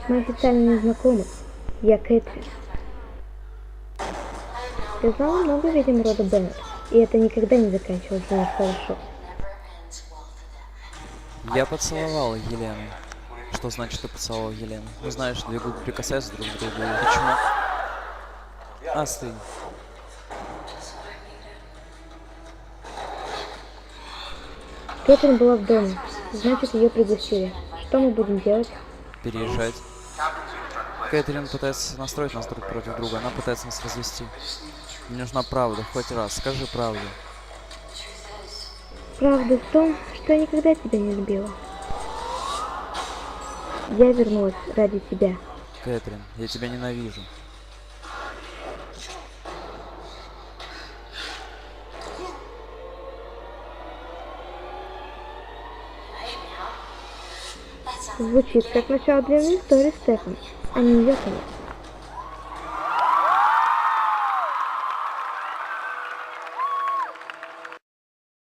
Мы официально не знакомы. Я Кэтрин. Ты знала много ведьм рода Беннет, и это никогда не заканчивалось для них хорошо. Я поцеловал Елену. Что значит ты поцеловал Елену? Ну знаешь, две губы прикасаются друг к другу. И почему? Остынь. Кэтрин была в доме, значит ее пригласили. Что мы будем делать? Переезжать. Кэтрин пытается настроить нас друг против друга. Она пытается нас развести. Мне нужна правда, хоть раз. Скажи правду. Правда в том, что я никогда тебя не любила. Я вернулась ради тебя. Кэтрин, я тебя ненавижу. Звучит как начало длинной истории, Стефан, а не ее конец.